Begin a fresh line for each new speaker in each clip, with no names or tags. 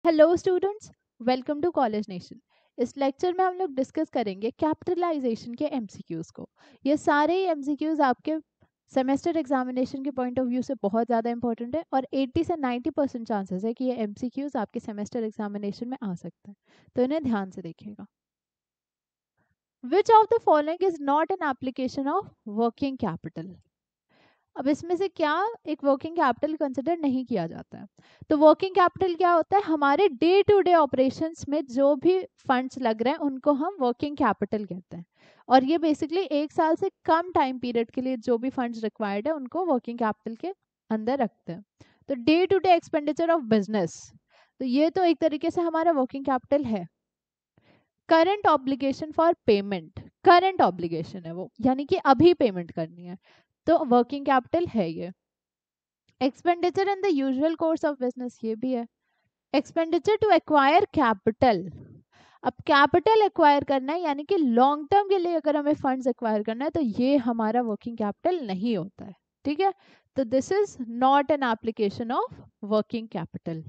Hello students, welcome to college nation. इस lecture में हम लोग डिस्कस करेंगे कैपिटलाइजेशन के एमसीक्यूज को। ये सारे ही एमसीक्यूज आपके सेमेस्टर एग्जामिनेशन के पॉइंट ऑफ व्यू से बहुत ज़्यादा इंपॉर्टेंट है और 80 से 90% चांसेस है कि ये एमसीक्यूज आपके सेमेस्टर एग्जामिनेशन में आ सकते हैं, तो इन्हें ध्यान से देखिएगा। Which of the following is not an application of working capital? अब इसमें से क्या एक वर्किंग कैपिटल कंसिडर नहीं किया जाता है? तो वर्किंग कैपिटल क्या होता है? हमारे डे टू डे ऑपरेशंस में जो भी फंड्स लग रहे हैं उनको हम वर्किंग कैपिटल कहते हैं। और ये बेसिकली 1 साल से कम टाइम पीरियड के लिए जो भी फंड्स रिक्वायर्ड है उनको वर्किंग कैपिटल के अंदर रखते हैं। तो day to day expenditure of business, तो ये तो एक तरीके से हमारा वर्किंग कैपिटल है। Current obligation for payment, current obligation है वो, यानी कि अभी पेमेंट करनी है, तो वर्किंग कैपिटल है ये। Expenditure in the usual course of business, ये भी है। एक्सपेंडिचर टू एक्वायर कैपिटल, अब कैपिटल एक्वायर करना है यानी कि लॉन्ग टर्म के लिए अगर हमें फंड्स एक्वायर करना है तो ये हमारा वर्किंग कैपिटल नहीं होता है। ठीक है, तो this is not an application of working capital.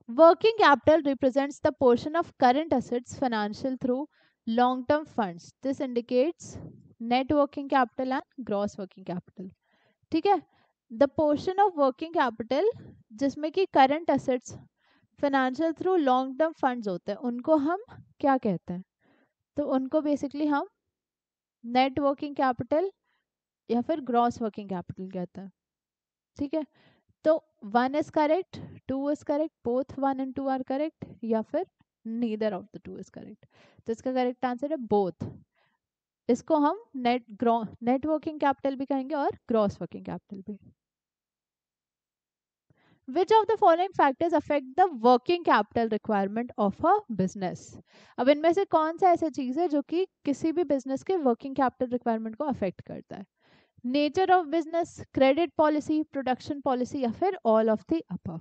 Working capital represents the portion of current assets financial through long-term funds. This indicates net working capital and gross working capital. ठीक है, the portion of working capital जिसमें कि current assets financial through long-term funds होते हैं उनको हम क्या कहते हैं? तो उनको बेसिकली हम net working capital या फिर gross working capital कहते हैं। ठीक है, तो 1 is correct, 2 is correct, both 1 and 2 are correct, या फिर neither of the 2 is correct. तो इसका करेक्ट आंसर है बोथ। इसको हम नेट वर्किंग कैपिटल भी कहेंगे और ग्रॉस वर्किंग कैपिटल भी। Which of the following factors affect the working capital requirement of a business? अब इनमें से कौन सा ऐसा चीज है जो कि किसी भी बिजनेस के वर्किंग कैपिटल रिक्वायरमेंट को अफेक्ट करता है? Nature of business, credit policy, production policy, या फिर ऑल ऑफ द अबव।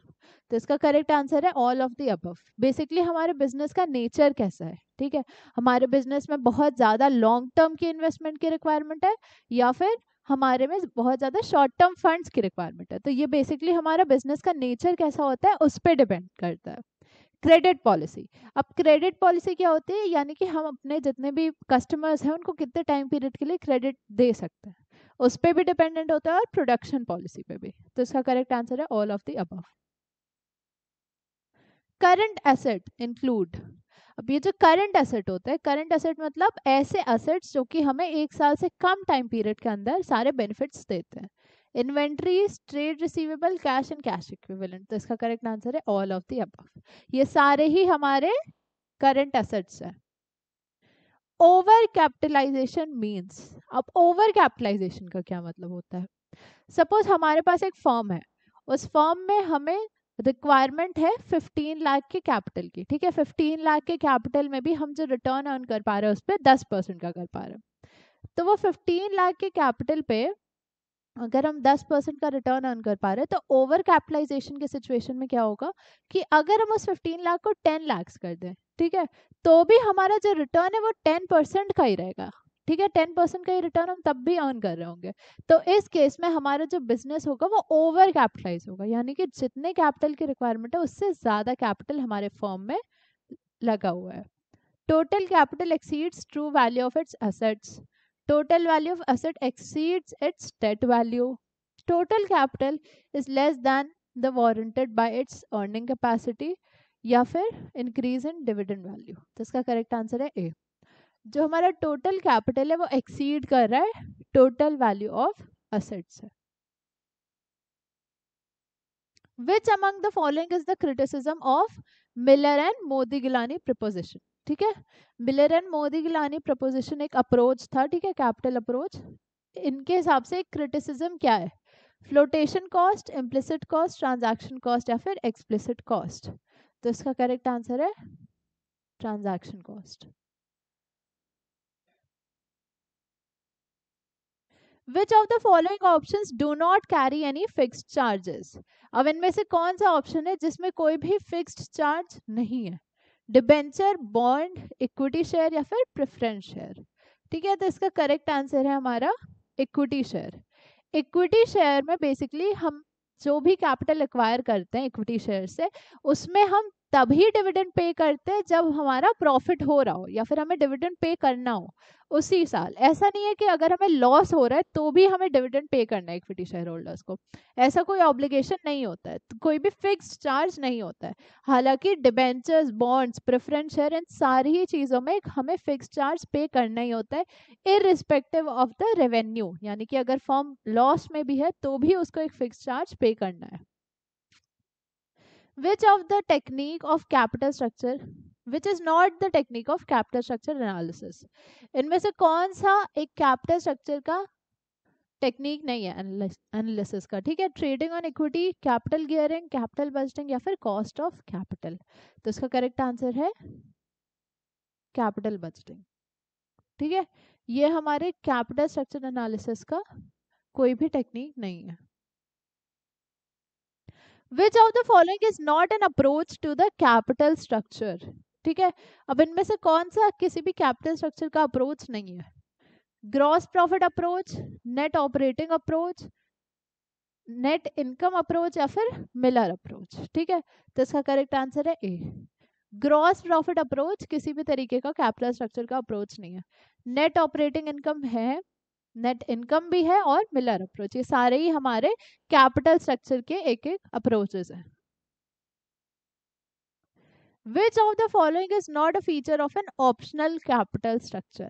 तो इसका करेक्ट आंसर है all of the above. Basically हमारे बिजनेस का नेचर कैसा है, ठीक है, हमारे बिजनेस में बहुत ज्यादा लॉन्ग टर्म की इन्वेस्टमेंट की रिक्वायरमेंट है या फिर हमारे में बहुत ज्यादा शॉर्ट टर्म फंड्स की रिक्वायरमेंट है। तो ये बेसिकली हमारा बिजनेस का नेचर कैसा होता है उस पर डिपेंड करता है। क्रेडिट पॉलिसी, अब क्रेडिट पॉलिसी क्या होती है, यानी कि हम अपने जितने भी कस्टमर्स हैं उनको कितने टाइम पीरियड के लिए क्रेडिट दे सकते हैं, उस पर भी डिपेंडेंट होता है और प्रोडक्शन पॉलिसी पे भी। तो इसका करेक्ट आंसर है all of the above. Current asset include, अब ये जो करंट एसेट होता है, करंट एसेट मतलब ऐसे एसेट्स जो कि हमें 1 साल से कम टाइम पीरियड के अंदर सारे बेनिफिट्स देते हैं। Inventories, trade receivable, cash and cash equivalent. तो इसका करेक्ट आंसर है ऑल ऑफ द अबव। ये सारे ही हमारे करंट एसेट्स हैं। ओवर कैपिटलाइजेशन मीन्स, अब ओवर कैपिटलाइजेशन का क्या मतलब होता है? सपोज हमारे पास एक फर्म है, उस फर्म में हमें रिक्वायरमेंट है 15 लाख के कैपिटल की। ठीक है, 15 लाख के कैपिटल में भी हम जो रिटर्न अर्न कर पा रहे हैं उस पर 10% का कर पा रहे हैं। तो वो 15 लाख के कैपिटल पे अगर हम 10% का रिटर्न अर्न कर पा रहे हैं तो ओवर कैपिटलाइजेशन के सिचुएशन में क्या होगा कि अगर हम उस 15 लाख को 10 लाख कर दें, ठीक है, तो भी हमारा जो रिटर्न है वो 10% का ही रहेगा। ठीक है, 10% का ही रिटर्न हम तब भी अर्न कर रहे होंगे। तो इस केस में हमारा जो बिजनेस होगा वो ओवर कैपिटलाइज होगा, यानी कि जितने कैपिटल की रिक्वायरमेंट है उससे ज्यादा कैपिटल हमारे फर्म में लगा हुआ है। Total capital exceeds true value of its assets, total value of asset exceeds its debt value, total capital is less than the warranted by its earning capacity, या फिर increase in dividend value। तो इसका correct answer है ए। जो हमारा total capital है वो exceed कर रहा है टोटल वैल्यू ऑफ असेट्स है। Which among the following is the criticism of Miller and Modigliani proposition? ठीक है, मिलर एंड मोदिगिलानी प्रपोजिशन एक अप्रोच था, ठीक है, कैपिटल अप्रोच। इनके हिसाब से क्रिटिसिज्म क्या है? Flotation cost, implicit cost, transaction cost, या फिर एक्सप्लिसिट कॉस्ट। तो इसका करेक्ट आंसर है transaction cost. Which of the following options do not carry any fixed charges? अब इनमें से कौन सा ऑप्शन है जिसमें कोई भी फिक्स्ड चार्ज नहीं है? डिबेंचर, बॉन्ड, इक्विटी शेयर, या फिर प्रेफरेंस शेयर। ठीक है, तो इसका करेक्ट आंसर है हमारा इक्विटी शेयर। इक्विटी शेयर में बेसिकली हम जो भी कैपिटल एक्वायर करते हैं इक्विटी शेयर से, उसमें हम तभी डिविडेंड पे करते हैं जब हमारा प्रॉफिट हो रहा हो या फिर हमें डिविडेंड पे करना हो उसी साल। ऐसा नहीं है कि अगर हमें लॉस हो रहा है तो भी हमें डिविडेंड पे करना है इक्विटी शेयर होल्डर्स को, ऐसा कोई ऑब्लिगेशन नहीं होता है, तो कोई भी फिक्स्ड चार्ज नहीं होता है। हालांकि डिबेंचर्स, बॉन्ड्स, प्रेफरेंस शेयर, इन सारी ही चीज़ों में हमें फिक्स्ड चार्ज पे करना ही होता है इररिस्पेक्टिव ऑफ द रेवेन्यू, यानी कि अगर फर्म लॉस में भी है तो भी उसको एक फिक्स्ड चार्ज पे करना है। Which of the technique of capital structure, which is not the technique of capital structure analysis, इनमें से कौन सा एक कैपिटल स्ट्रक्चर का टेक्निक नहीं है एनालिसिस का? ठीक है, trading on equity, capital gearing, capital budgeting या फिर कॉस्ट ऑफ कैपिटल। तो इसका करेक्ट आंसर है कैपिटल बजटिंग। ठीक है, ये हमारे कैपिटल स्ट्रक्चर एनालिसिस का कोई भी टेक्निक नहीं है। Which of the following is not an approach to the capital structure? ठीक है, अब इनमें से कौन सा किसी भी कैपिटल स्ट्रक्चर का अप्रोच नहीं है? Gross profit approach, net operating approach, net income approach या फिर मिलर अप्रोच। ठीक है, तो इसका करेक्ट आंसर है ए। ग्रॉस प्रॉफिट अप्रोच किसी भी तरीके का कैपिटल स्ट्रक्चर का अप्रोच नहीं है। नेट ऑपरेटिंग इनकम है, नेट इनकम भी है और मिलर अप्रोच, ये सारे ही हमारे कैपिटल स्ट्रक्चर के एक एक अप्रोचेस हैं। Which of the following is not a feature of an optional capital structure?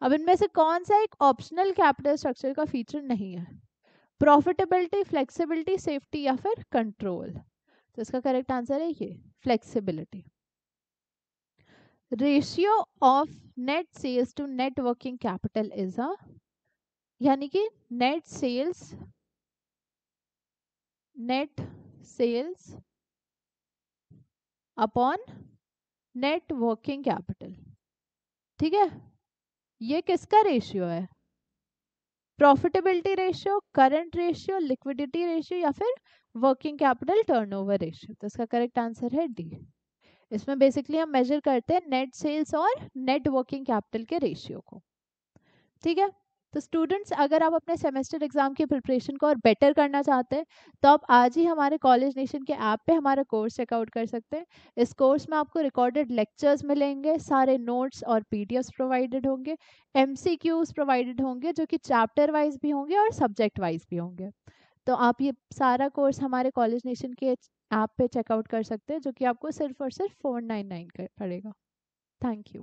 अब इनमें से कौन सा एक ऑप्शनल कैपिटल स्ट्रक्चर का फीचर नहीं है? प्रॉफिटेबिलिटी, फ्लेक्सिबिलिटी, सेफ्टी या फिर कंट्रोल। तो इसका करेक्ट आंसर है ये flexibility. Ratio of net sales to net working capital is a, यानी कि net sales upon net working capital. ठीक है, ये किसका रेशियो है? Profitability ratio, current ratio, liquidity ratio या फिर वर्किंग कैपिटल टर्नओवर रेशियो। तो इसका करेक्ट आंसर है डी। इसमें बेसिकली हम मेजर करते हैं नेट सेल्स और नेट वर्किंग कैपिटल के रेशियो को। ठीक है, तो स्टूडेंट्स अगर आप अपने सेमेस्टर एग्जाम की प्रिपरेशन को और बेटर करना चाहते हैं तो आप आज ही हमारे कॉलेज नेशन के ऐप पे हमारा कोर्स चेकआउट कर सकते हैं। इस कोर्स में आपको रिकॉर्डेड लेक्चर्स मिलेंगे, सारे नोट्स और पीडीएफ्स प्रोवाइडेड होंगे, एमसीक्यूज प्रोवाइडेड होंगे जो कि चैप्टर वाइज भी होंगे और सब्जेक्ट वाइज भी होंगे। तो आप ये सारा कोर्स हमारे कॉलेज नेशन के ऐप पे चेकआउट कर सकते हैं जो कि आपको सिर्फ और सिर्फ 499 पड़ेगा। Thank you.